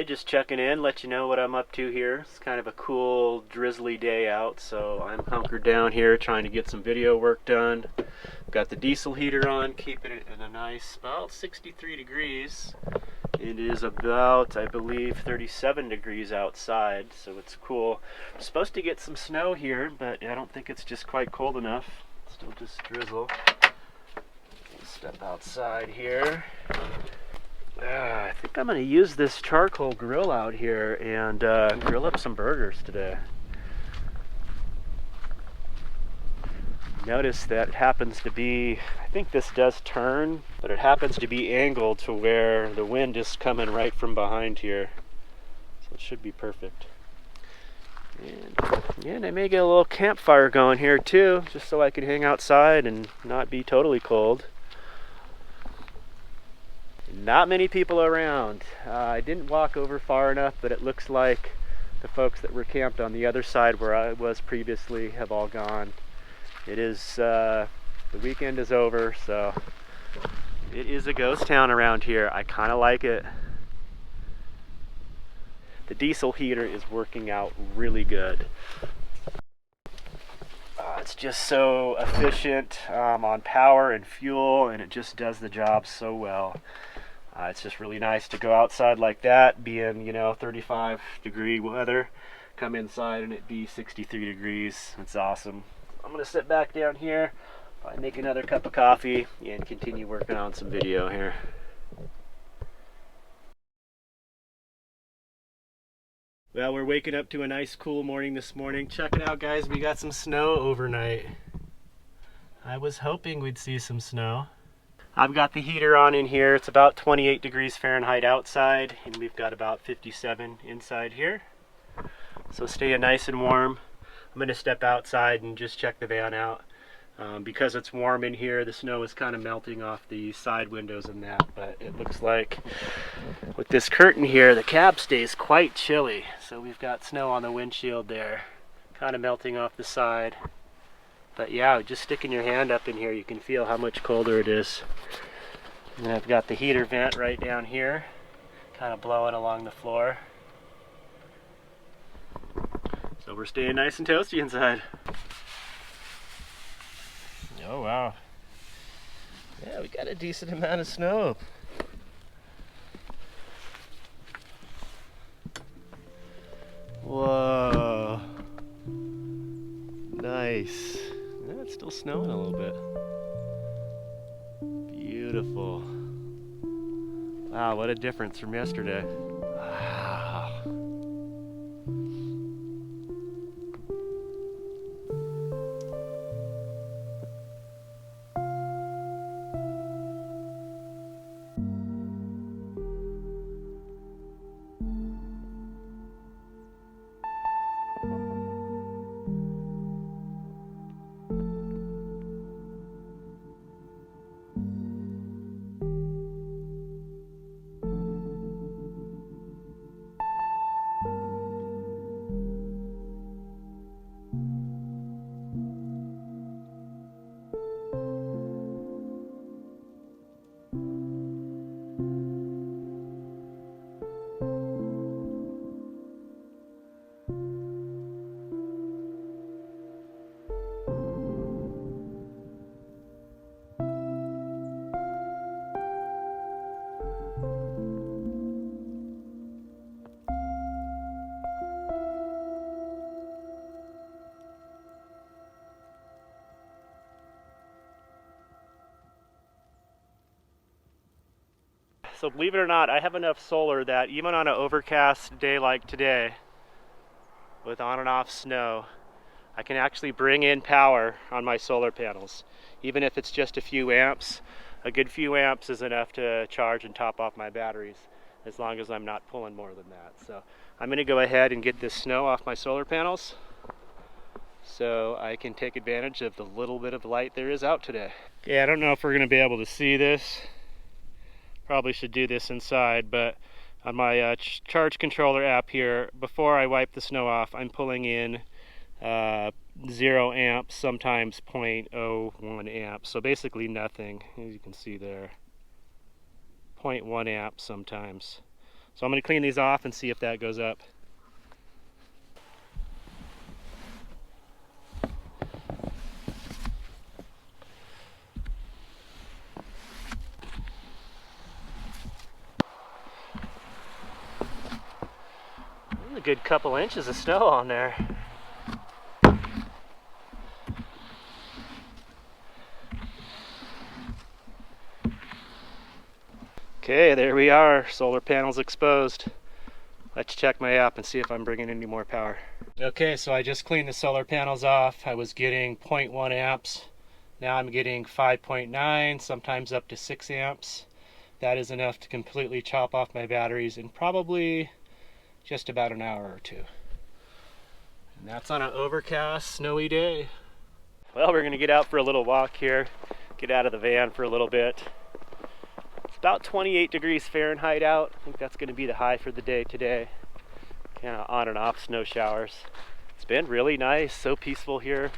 just checking in, let you know what I'm up to here. It's kind of a cool, drizzly day out, so I'm hunkered down here trying to get some video work done. Got the diesel heater on, keeping it in a nice, about 63 degrees. It is about, I believe, 37 degrees outside, so it's cool. We're supposed to get some snow here, but I don't think it's just quite cold enough. Still just drizzle. Step outside here. I think I'm going to use this charcoal grill out here and grill up some burgers today. Notice that it happens to be, I think this does turn, but it happens to be angled to where the wind is coming right from behind here. So it should be perfect. And I may get a little campfire going here too, just so I can hang outside and not be totally cold. Not many people around. I didn't walk over far enough, but it looks like the folks that were camped on the other side where I was previously have all gone. It is, the weekend is over, so it is a ghost town around here. I kind of like it. The diesel heater is working out really good. It's just so efficient on power and fuel, and it just does the job so well. It's just really nice to go outside like that, being, 35 degree weather, come inside and it be 63 degrees. It's awesome. I'm gonna sit back down here, probably make another cup of coffee, and continue working on some video here. Well, we're waking up to a nice cool morning this morning. Check it out, guys, we got some snow overnight. I was hoping we'd see some snow. I've got the heater on in here. It's about 28 degrees Fahrenheit outside, and we've got about 57 inside here. So staying nice and warm. I'm going to step outside and just check the van out. Because it's warm in here, the snow is kind of melting off the side windows and that, but it looks like with this curtain here, the cab stays quite chilly. So we've got snow on the windshield there, kind of melting off the side. But yeah, just sticking your hand up in here, you can feel how much colder it is. And I've got the heater vent right down here, kind of blowing along the floor. So we're staying nice and toasty inside. Oh wow. Yeah, we got a decent amount of snow. Whoa. Nice. Yeah, it's still snowing a little bit. Beautiful. Wow, what a difference from yesterday. Wow. So believe it or not, I have enough solar that even on an overcast day like today, with on and off snow, I can actually bring in power on my solar panels. Even if it's just a few amps, a good few amps is enough to charge and top off my batteries, as long as I'm not pulling more than that. So I'm gonna go ahead and get this snow off my solar panels so I can take advantage of the little bit of light there is out today. Okay, I don't know if we're gonna be able to see this. Probably should do this inside, but on my charge controller app here, before I wipe the snow off, I'm pulling in 0 amps, sometimes 0.01 amps, so basically nothing, as you can see there. 0.1 amps sometimes. So I'm going to clean these off and see if that goes up. A good couple inches of snow on there. Okay, there we are, solar panels exposed. Let's check my app and see if I'm bringing any more power. Okay, so I just cleaned the solar panels off. I was getting 0.1 amps. Now I'm getting 5.9, sometimes up to 6 amps. That is enough to completely chop off my batteries in probably just about an hour or two. And that's on an overcast, snowy day. Well, we're gonna get out for a little walk here, get out of the van for a little bit. It's about 28 degrees Fahrenheit out. I think that's gonna be the high for the day today. Kind of on and off snow showers. It's been really nice, so peaceful here.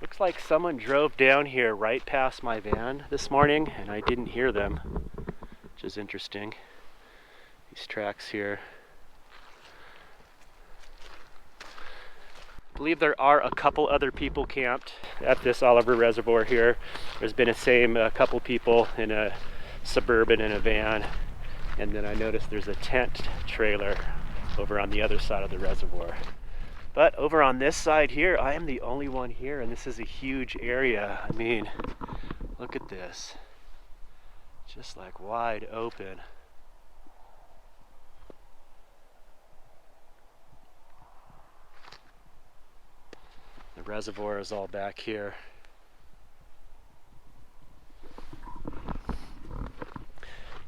Looks like someone drove down here right past my van this morning and I didn't hear them, which is interesting. These tracks here. I believe there are a couple other people camped at this Oliver Reservoir here. There's been a couple people in a Suburban in a van, and then I noticed there's a tent trailer over on the other side of the reservoir. But over on this side here, I am the only one here, and this is a huge area. I mean, look at this. Just like wide open. The reservoir is all back here.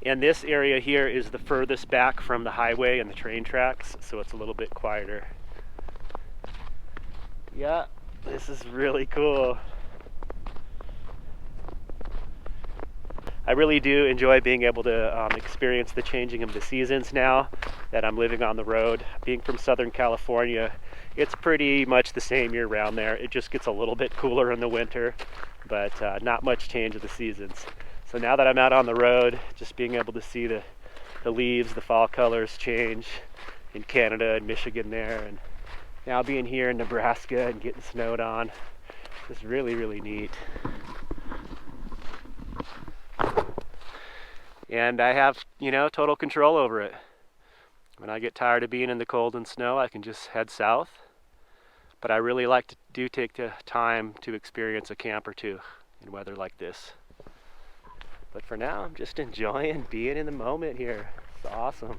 And this area here is the furthest back from the highway and the train tracks, so it's a little bit quieter. Yeah, this is really cool. I really do enjoy being able to experience the changing of the seasons now that I'm living on the road. Being from Southern California, it's pretty much the same year round there. It just gets a little bit cooler in the winter, but not much change of the seasons. So now that I'm out on the road, just being able to see the leaves, the fall colors change in Canada and Michigan there, and now being here in Nebraska and getting snowed on, is really, really neat. And I have, total control over it. When I get tired of being in the cold and snow, I can just head south. But I really like to take the time to experience a camp or two in weather like this. But for now, I'm just enjoying being in the moment here. It's awesome.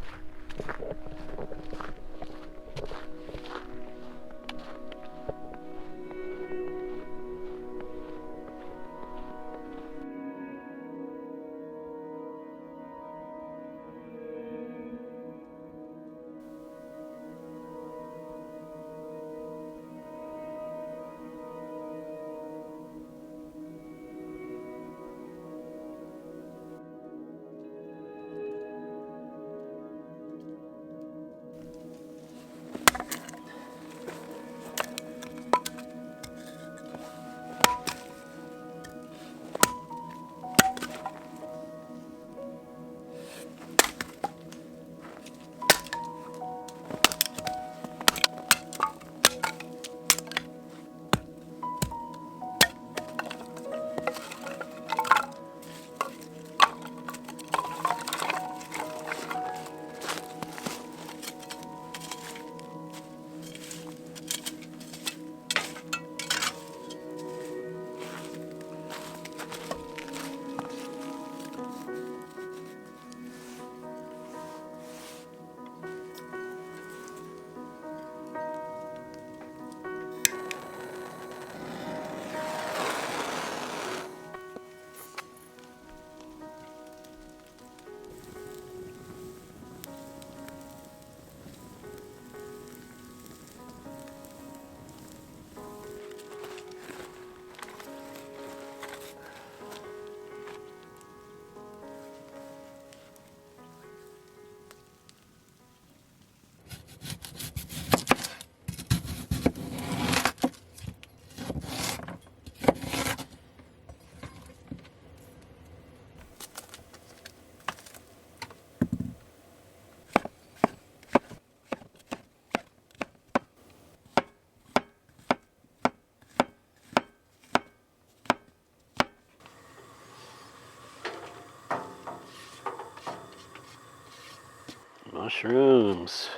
Mushrooms.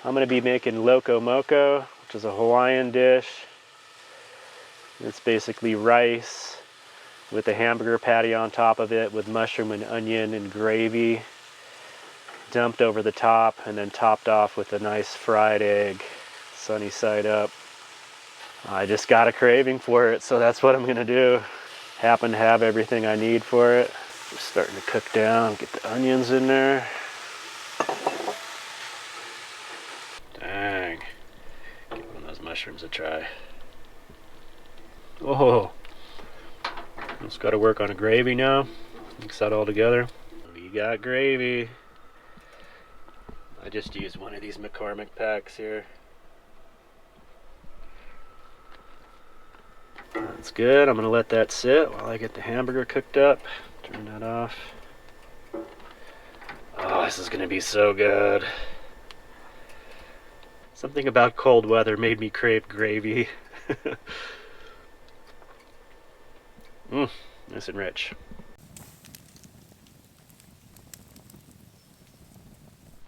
I'm going to be making loco moco, which is a Hawaiian dish. It's basically rice with a hamburger patty on top of it with mushroom and onion and gravy dumped over the top and then topped off with a nice fried egg, sunny side up. I just got a craving for it, so that's what I'm going to do. Happen to have everything I need for it. Just starting to cook down, get the onions in there. Dang. Give one of those mushrooms a try. Oh, just got to work on a gravy now. Mix that all together. We got gravy. I just used one of these McCormick packs here. That's good. I'm going to let that sit while I get the hamburger cooked up. Turn that off. Oh, this is going to be so good. Something about cold weather made me crave gravy. Nice and rich.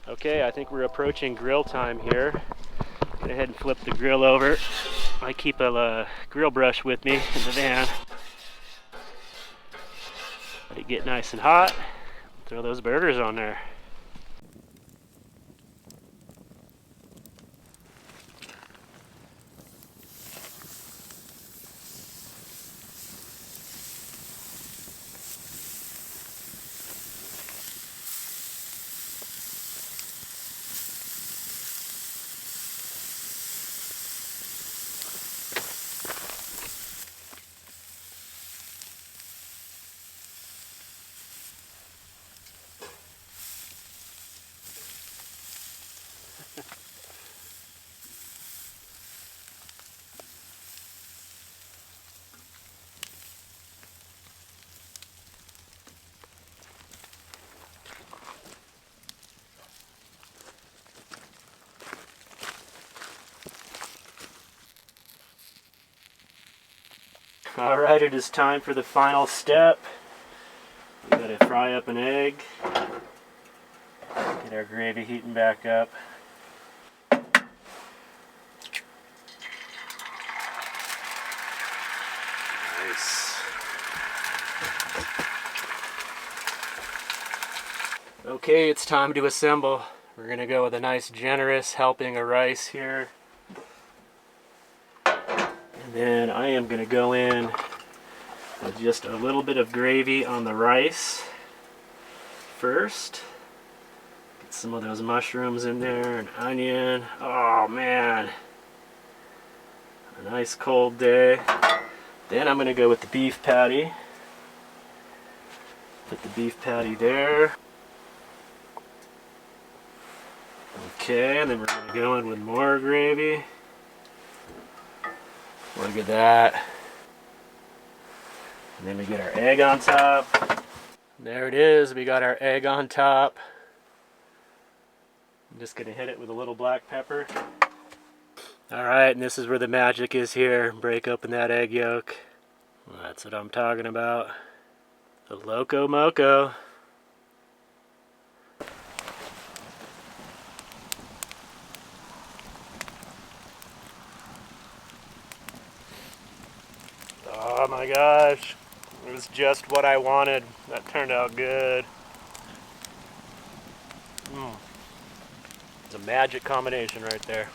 Okay, I think we're approaching grill time here. Go ahead and flip the grill over. I keep a grill brush with me in the van. Let it get nice and hot. Throw those burgers on there. Alright, it is time for the final step. We gotta fry up an egg. Get our gravy heating back up. Nice. Okay, it's time to assemble. We're gonna go with a nice generous helping of rice here. And then I am going to go in with just a little bit of gravy on the rice first. Get some of those mushrooms in there, and onion. Oh man, a nice cold day. Then I'm going to go with the beef patty. Put the beef patty there. Okay, and then we're going to go in with more gravy. Look at that. And then we get our egg on top. There it is, we got our egg on top. I'm just gonna hit it with a little black pepper. Alright, and this is where the magic is here. Break open that egg yolk. Well, that's what I'm talking about. The loco moco. Oh my gosh, it was just what I wanted. That turned out good. It's a magic combination right there.